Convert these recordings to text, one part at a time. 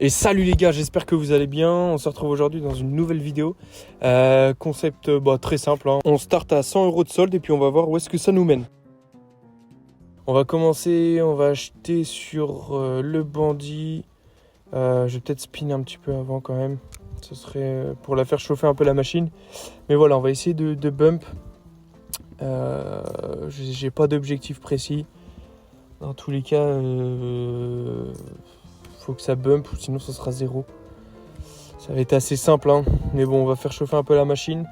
Et salut les gars, j'espère que vous allez bien. On se retrouve aujourd'hui dans une nouvelle vidéo. Concept très simple, hein. On start à 100 € de solde et puis on va voir où est-ce que ça nous mène. On va commencer, on va acheter sur le bandit. Je vais peut-être spin un petit peu avant quand même. Ce serait pour la faire chauffer un peu la machine. Mais voilà, on va essayer de bump. J'ai pas d'objectif précis. Dans tous les cas, faut que ça bump ou sinon ça sera 0. Ça va être assez simple, hein. Mais bon, on va faire chauffer un peu la machine.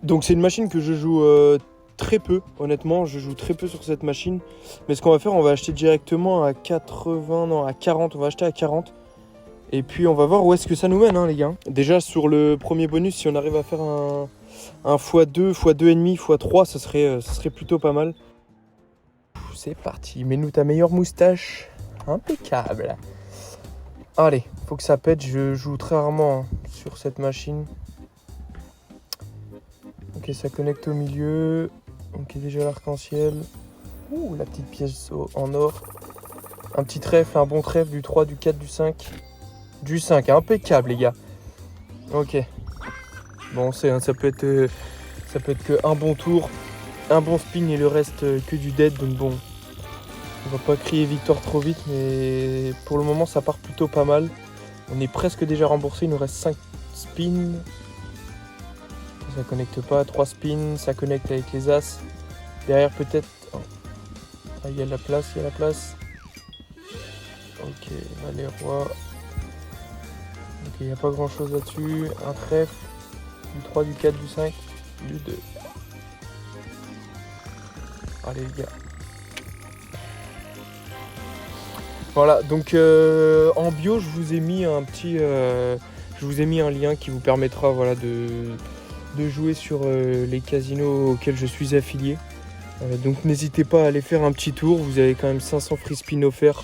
Donc c'est une machine que je joue très peu, honnêtement. Je joue très peu sur cette machine. Mais ce qu'on va faire, on va acheter directement à 80, non à 40. On va acheter à 40. Et puis on va voir où est-ce que ça nous mène, hein, les gars. Déjà sur le premier bonus, si on arrive à faire un x2, x2,5, x3, ça serait plutôt pas mal. C'est parti, mets-nous ta meilleure moustache. Impeccable. Allez, faut que ça pète, je joue très rarement sur cette machine. Ok, ça connecte au milieu. Ok, déjà l'arc-en-ciel. Ouh, la petite pièce en or. Un petit trèfle, un bon trèfle, du 3, du 4, du 5. Du 5, impeccable les gars. Ok. Bon, ça peut être que un bon tour, un bon spin et le reste que du dead. Donc bon, on va pas crier victoire trop vite, mais pour le moment ça part plutôt pas mal. On est presque déjà remboursé, il nous reste 5 spins. Ça connecte pas, 3 spins, ça connecte avec les as. Derrière peut-être... Oh. Ah, il y a la place, Ok, allez roi. Ok, il n'y a pas grand chose là-dessus. Un trèfle, du 3, du 4, du 5, du 2. Allez les gars. Voilà, donc en bio, je vous ai mis un lien qui vous permettra voilà, de jouer sur les casinos auxquels je suis affilié. Donc n'hésitez pas à aller faire un petit tour. Vous avez quand même 500 free spin offerts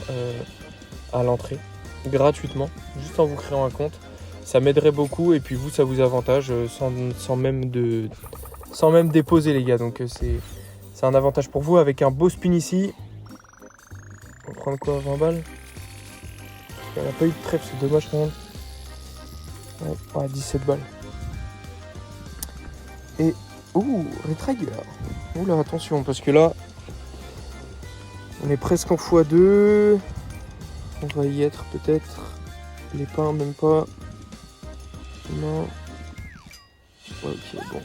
à l'entrée, gratuitement, juste en vous créant un compte. Ça m'aiderait beaucoup et puis vous, ça vous avantage sans même déposer les gars. Donc c'est un avantage pour vous avec un beau spin ici. On va prendre quoi, 20 balles? Elle n'a pas eu de trèfle, c'est dommage quand même. Ouais, 17 balles. Et... Ouh, Retrigger. Oula, attention, parce que là... On est presque en x2. On va y être peut-être. Les pains, même pas. Non. Ok, bon.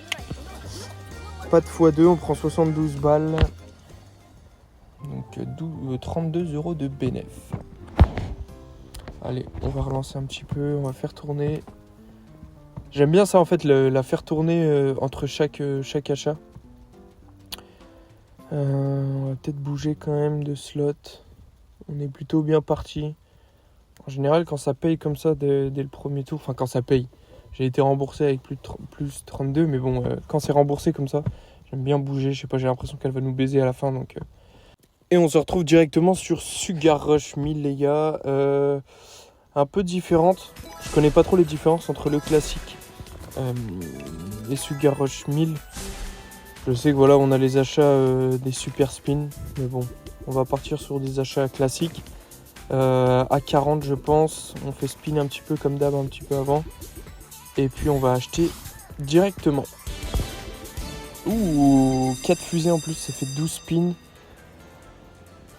Pas de x2, on prend 72 balles. Donc 32 € de bénéf. Allez, on va relancer un petit peu, on va faire tourner. J'aime bien ça en fait, la faire tourner entre chaque achat. On va peut-être bouger quand même de slot. On est plutôt bien parti. En général, quand ça paye comme ça dès le premier tour, enfin quand ça paye, j'ai été remboursé avec plus 32, mais bon, quand c'est remboursé comme ça, j'aime bien bouger. Je sais pas, j'ai l'impression qu'elle va nous baiser à la fin, donc... Et on se retrouve directement sur Sugar Rush 1000 les gars. Un peu différente. Je connais pas trop les différences entre le classique et Sugar Rush 1000. Je sais que voilà, on a les achats des super spins. Mais bon, on va partir sur des achats classiques. À 40 je pense. On fait spin un petit peu comme d'hab un petit peu avant. Et puis on va acheter directement. Ouh, 4 fusées en plus, ça fait 12 spins.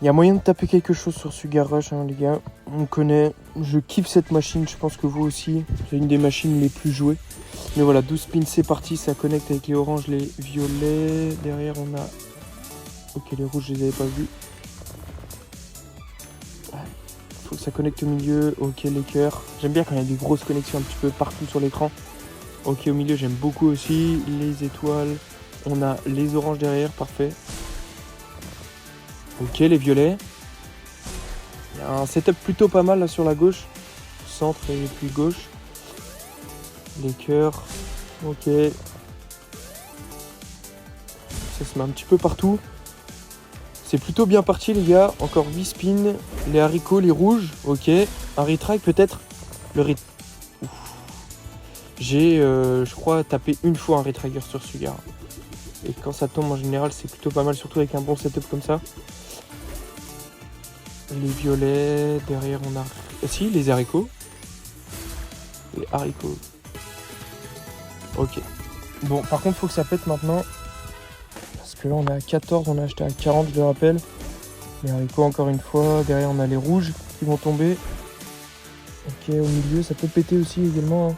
Il y a moyen de taper quelque chose sur Sugar Rush, hein, les gars. On connaît. Je kiffe cette machine. Je pense que vous aussi. C'est une des machines les plus jouées. Mais voilà, 12 spins, c'est parti. Ça connecte avec les oranges, les violets. Derrière, on a... Ok, les rouges, je les avais pas vus. Faut que ça connecte au milieu. Ok, les cœurs. J'aime bien quand il y a des grosses connexions un petit peu partout sur l'écran. Ok, au milieu, j'aime beaucoup aussi. Les étoiles. On a les oranges derrière. Parfait. Ok, les violets. Il y a un setup plutôt pas mal là sur la gauche. Centre et puis gauche. Les cœurs. Ok. Ça se met un petit peu partout. C'est plutôt bien parti les gars. Encore 8 spins. Les haricots, les rouges. Ok. Un retry peut-être. Le ret... J'ai, je crois, tapé une fois un retrigger sur Sugar. Et quand ça tombe en général, c'est plutôt pas mal. Surtout avec un bon setup comme ça. Les violets, derrière on a... Ah, si, les haricots. les haricots. Ok. Bon, par contre, faut que ça pète maintenant. Parce que là, on est à 14, on a acheté à 40, je le rappelle. Les haricots, encore une fois. Derrière, on a les rouges qui vont tomber. Ok, au milieu, ça peut péter aussi également. Hein.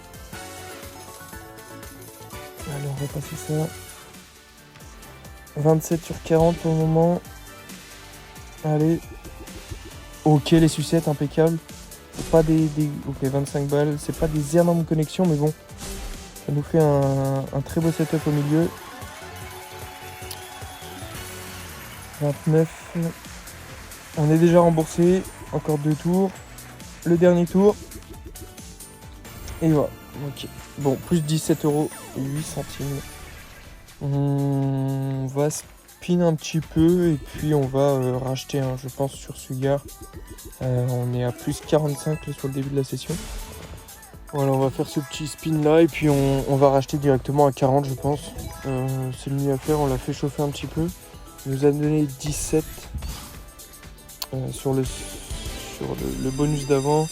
Allez, on va passer ça. 27 sur 40 pour le moment. Allez. Ok, les sucettes, impeccable. C'est pas des... Ok, 25 balles. C'est pas des énormes connexions, mais bon. Ça nous fait un très beau setup au milieu. 29. On est déjà remboursé. Encore 2 tours. Le dernier tour. Et voilà. Ok. Bon, plus 17 € et 8 centimes. On va spin un petit peu et puis on va racheter, je pense, sur Sugar. On est à plus 45 là, sur le début de la session. Voilà, on va faire ce petit spin là et puis on va racheter directement à 40, je pense. C'est le mieux à faire, on l'a fait chauffer un petit peu. Il nous a donné 17 sur le bonus d'avant.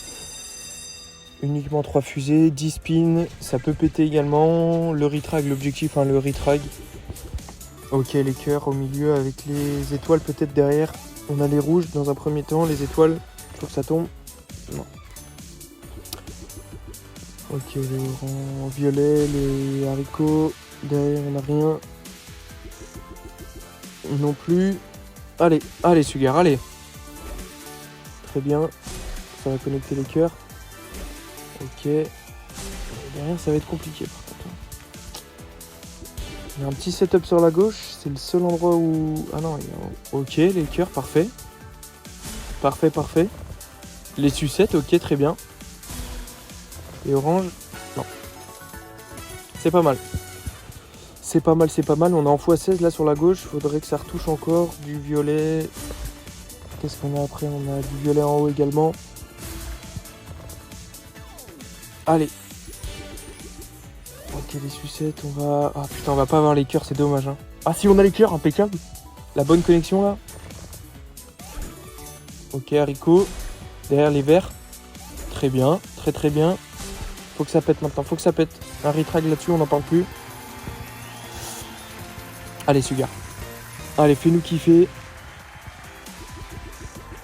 Uniquement 3 fusées, 10 spins, ça peut péter également. Le retrag, l'objectif, le retrag. Ok, les cœurs au milieu avec les étoiles peut-être derrière. On a les rouges dans un premier temps, les étoiles, faut que ça tombe. Non. Ok, les orange, violet, les haricots. Derrière, on n'a rien. Non plus. Allez, allez, Sugar, allez. Très bien. Ça va connecter les cœurs. Ok. Derrière, ça va être compliqué par contre. Il y a un petit setup sur la gauche. C'est le seul endroit où... Ah non, il y a... Ok, les cœurs, parfait. Parfait, parfait. Les sucettes, ok, très bien. Et orange, non. C'est pas mal. C'est pas mal, c'est pas mal. On est en x16 là sur la gauche. Faudrait que ça retouche encore. Du violet. Qu'est-ce qu'on a après? On a du violet en haut également. Allez. Ok, les sucettes, on va... Ah putain, on va pas avoir les cœurs, c'est dommage. Hein. Ah si, on a les cœurs, impeccable. La bonne connexion là. Ok, haricots. Derrière les verts. Très bien, très très bien. Faut que ça pète maintenant, faut que ça pète. Un retrag là-dessus, on n'en parle plus. Allez, Sugar. Allez, fais-nous kiffer.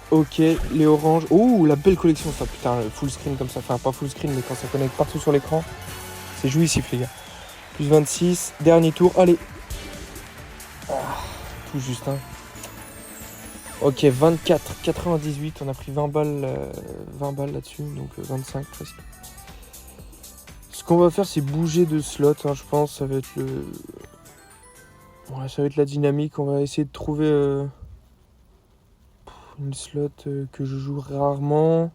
Ok, les oranges. Oh, la belle collection, ça, putain, full screen comme ça. Enfin, pas full screen, mais quand ça connecte partout sur l'écran. C'est jouissif, les gars. Plus 26, dernier tour, allez. Ah, tout juste, hein. Ok, 24, 98, on a pris 20 balles là-dessus, donc 25 presque. Ce qu'on va faire, c'est bouger de slot, hein, je pense. Ça va être Ouais, ça va être la dynamique. On va essayer de trouver une slot que je joue rarement.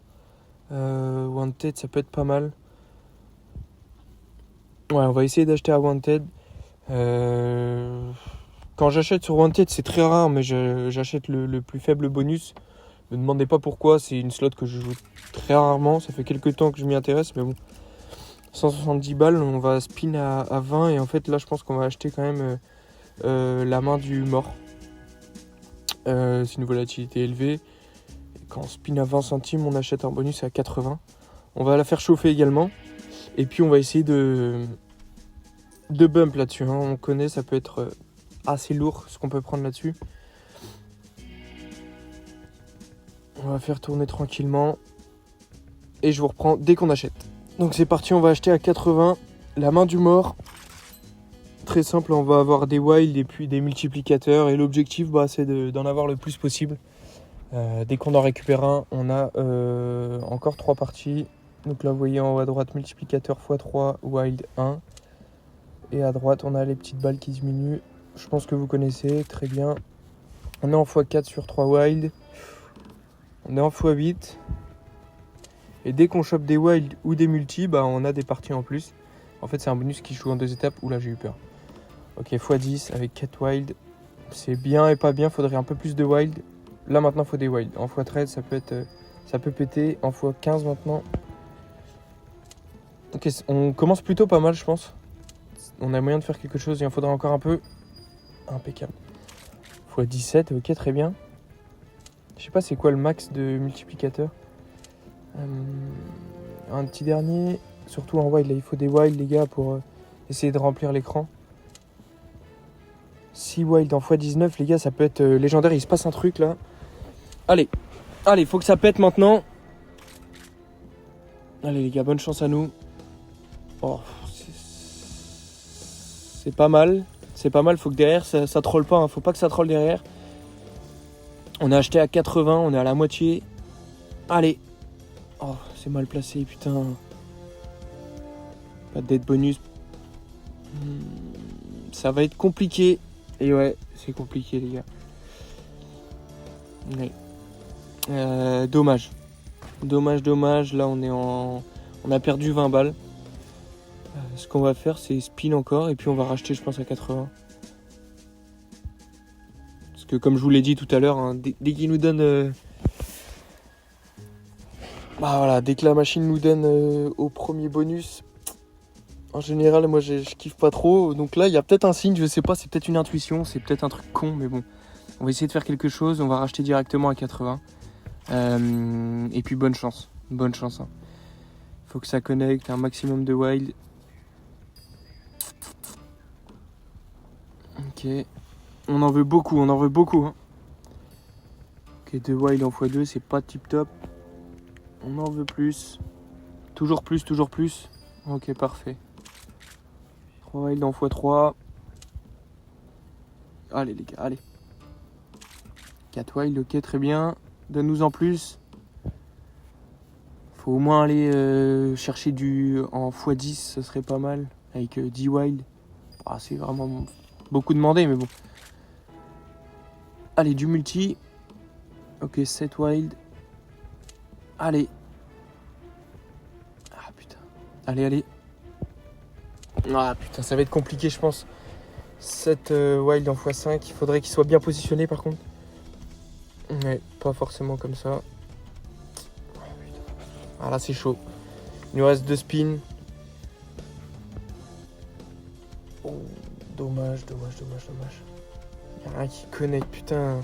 Wanted, ça peut être pas mal. Ouais, on va essayer d'acheter à Wanted. Quand j'achète sur Wanted, c'est très rare, mais j'achète le plus faible bonus. Ne me demandez pas pourquoi, c'est une slot que je joue très rarement. Ça fait quelques temps que je m'y intéresse, mais bon. 170 balles, on va spin à 20. Et en fait, là, je pense qu'on va acheter quand même la main du mort. C'est une volatilité élevée. Et quand on spin à 20 centimes, on achète un bonus à 80. On va la faire chauffer également. Et puis, on va essayer de bump là-dessus. Hein. On connaît, ça peut être assez lourd ce qu'on peut prendre là-dessus. On va faire tourner tranquillement. Et je vous reprends dès qu'on achète. Donc c'est parti, on va acheter à 80 la main du mort. Très simple, on va avoir des wilds et puis des multiplicateurs. Et l'objectif, c'est d'en avoir le plus possible. Dès qu'on en récupère un, on a encore 3 parties. Donc là, vous voyez en haut à droite, multiplicateur x3, wild 1. Et à droite, on a les petites balles qui diminuent. Je pense que vous connaissez, très bien. On est en x4 sur 3 wild. On est en x8. Et dès qu'on chope des wild ou des multi, on a des parties en plus. En fait, c'est un bonus qui joue en 2 étapes. Oula, j'ai eu peur. Ok, x10 avec 4 wild. C'est bien et pas bien, faudrait un peu plus de wild. Là, maintenant, il faut des wild. En x13, ça peut péter. En x15, maintenant. Ok, on commence plutôt pas mal, je pense. On a moyen de faire quelque chose. Il en faudra encore un peu. Impeccable. x17, ok, très bien. Je sais pas c'est quoi le max de multiplicateur. Un petit dernier. Surtout en wild, là, il faut des wild, les gars, pour essayer de remplir l'écran. 6 wild en x19, les gars, ça peut être légendaire. Il se passe un truc, là. Allez, faut que ça pète maintenant. Allez, les gars, bonne chance à nous. Oh, c'est pas mal. C'est pas mal, faut que derrière, ça troll pas. Hein. Faut pas que ça troll derrière. On a acheté à 80, on est à la moitié. Allez. Oh, c'est mal placé, putain. Pas de dead bonus. Ça va être compliqué. Et ouais, c'est compliqué, les gars. Ouais. Dommage. Dommage. Là, on a perdu 20 balles. Ce qu'on va faire, c'est spin encore. Et puis, on va racheter, je pense, à 80. Parce que, comme je vous l'ai dit tout à l'heure, hein, dès qu'il nous donne... Bah voilà, dès que la machine nous donne au premier bonus... En général, moi, je kiffe pas trop. Donc là, il y a peut-être un signe, je sais pas, c'est peut-être une intuition, c'est peut-être un truc con, mais bon. On va essayer de faire quelque chose, on va racheter directement à 80. Et puis, bonne chance. Bonne chance. Hein. Faut que ça connecte, un maximum de wild. Ok. On en veut beaucoup. Hein. Ok, 2 wild en x2, c'est pas tip top. On en veut plus. Toujours plus. Ok, parfait. 3 wild en x3. Allez les gars, allez. 4 wild, ok, très bien. Donne-nous en plus. Faut au moins aller chercher du en x10, ce serait pas mal. Avec 10 wild. Ah, c'est vraiment beaucoup demandé, mais bon. Allez, du multi. Ok, 7 wild. Allez. Ah putain. Allez. Ah putain, ça va être compliqué, je pense. 7 wild en x5. Il faudrait qu'il soit bien positionné, par contre. Ouais, pas forcément comme ça. Ah là, c'est chaud. Il nous reste 2 spins. Oh, dommage. Il y a rien qui connecte, putain.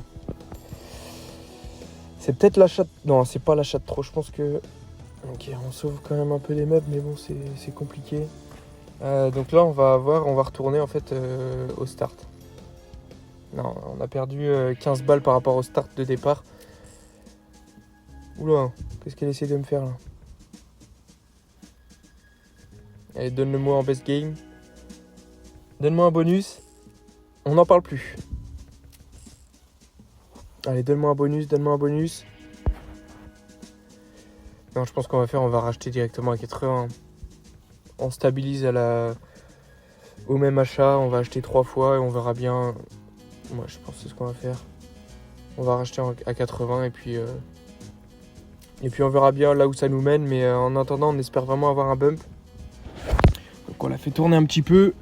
C'est peut-être l'achat... Non, c'est pas l'achat de trop. Je pense que... Ok, on sauve quand même un peu les meubles, mais bon, c'est compliqué. Donc là, on va retourner en fait au start. Non, on a perdu 15 balles par rapport au start de départ. Oula, qu'est-ce qu'elle essaie de me faire là? Allez, donne-le-moi en best game. Donne-moi un bonus. On n'en parle plus. Allez, donne-moi un bonus. Non, je pense qu'on va racheter directement à 80. On stabilise au même achat. On va acheter 3 fois et on verra bien. Moi, je pense que c'est ce qu'on va faire. On va racheter à 80 et puis on verra bien là où ça nous mène. Mais en attendant, on espère vraiment avoir un bump. Donc on l'a fait tourner un petit peu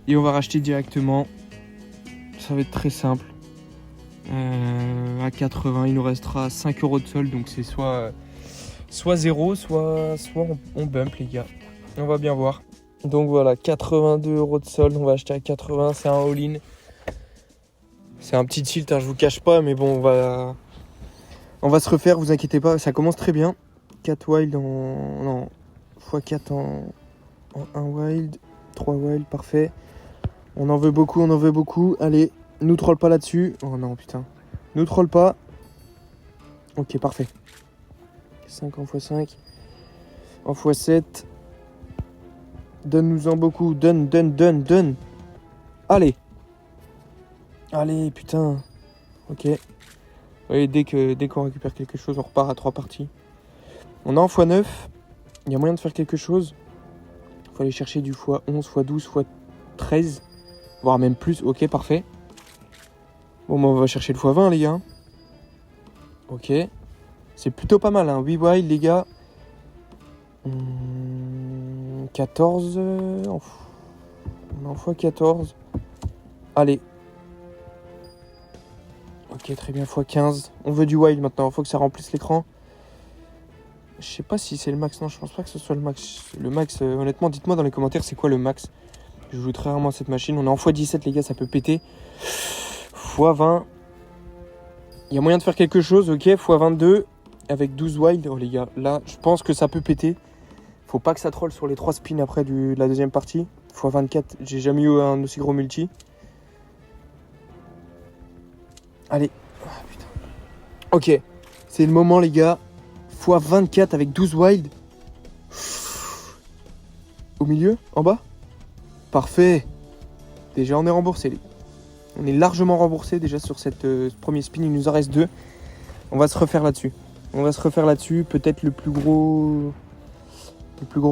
et on va racheter directement. Ça va être très simple. À 80, il nous restera 5 € de solde. Donc c'est soit 0, soit on bump, les gars. On va bien voir. Donc voilà, 82 € de solde. On va acheter à 80. C'est un all-in. C'est un petit tilt, hein, je vous cache pas, mais bon, on va se refaire, vous inquiétez pas, ça commence très bien. 4 wild non, x4 en 1 wild, 3 wild, parfait. On en veut beaucoup. Allez, nous troll pas là-dessus. Oh non, putain. Nous troll pas. Ok, parfait. 5 en x5. En x7. Donne-nous-en beaucoup. Donne. Allez, putain. Ok. Oui, dès qu'on récupère quelque chose, on repart à 3 parties. On est en x9. Il y a moyen de faire quelque chose. Il faut aller chercher du x11, x12, x13. Voire même plus. Ok, parfait. Bon, on va chercher le x20, les gars. Ok. C'est plutôt pas mal, hein. 8 wild, les gars. 14. On est en x14. Allez. Ok, très bien, x15. On veut du wild maintenant, il faut que ça remplisse l'écran. Je sais pas si c'est le max, non, je pense pas que ce soit le max. Le max, honnêtement, dites-moi dans les commentaires, c'est quoi le max? Je joue très rarement à cette machine. On est en x17, les gars, ça peut péter. x20. Il y a moyen de faire quelque chose, ok. x22 avec 12 wild. Oh, les gars, là, je pense que ça peut péter. Faut pas que ça troll sur les 3 spins après de la deuxième partie. x24, j'ai jamais eu un aussi gros multi. Allez. Ah, putain. Ok, c'est le moment les gars. x24 avec 12 wild. Au milieu, en bas. Parfait. Déjà on est remboursé les gars. On est largement remboursé déjà sur cette premier spin. Il nous en reste 2. On va se refaire là-dessus. Peut-être le plus gros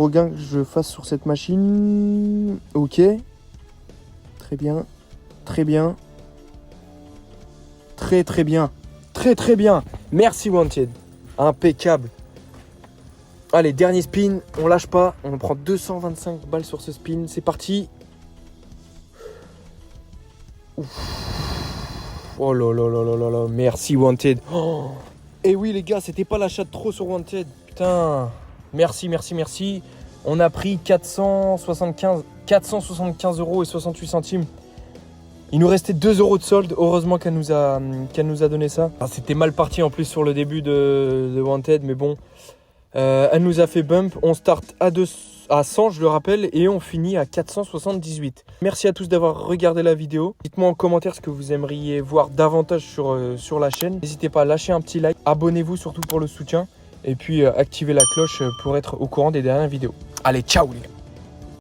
gain que je fasse sur cette machine. Ok. Très bien. Très bien. Très très bien. Très très bien. Merci Wanted. Impeccable. Allez, dernier spin. On lâche pas. On prend 225 balles sur ce spin. C'est parti. Ouf. Oh là là là là là là. Merci Wanted. Oh. Et oui les gars, c'était pas l'achat de trop sur Wanted. Putain. Merci. On a pris 475 € et 68 centimes. Il nous restait 2 € de solde. Heureusement qu'elle nous a donné ça. Ah, c'était mal parti en plus sur le début de Wanted, mais bon. Elle nous a fait bump. On start à 100, je le rappelle, et on finit à 478. Merci à tous d'avoir regardé la vidéo. Dites-moi en commentaire ce que vous aimeriez voir davantage sur la chaîne. N'hésitez pas à lâcher un petit like. Abonnez-vous surtout pour le soutien. Et puis activez la cloche pour être au courant des dernières vidéos. Allez, ciao les gars.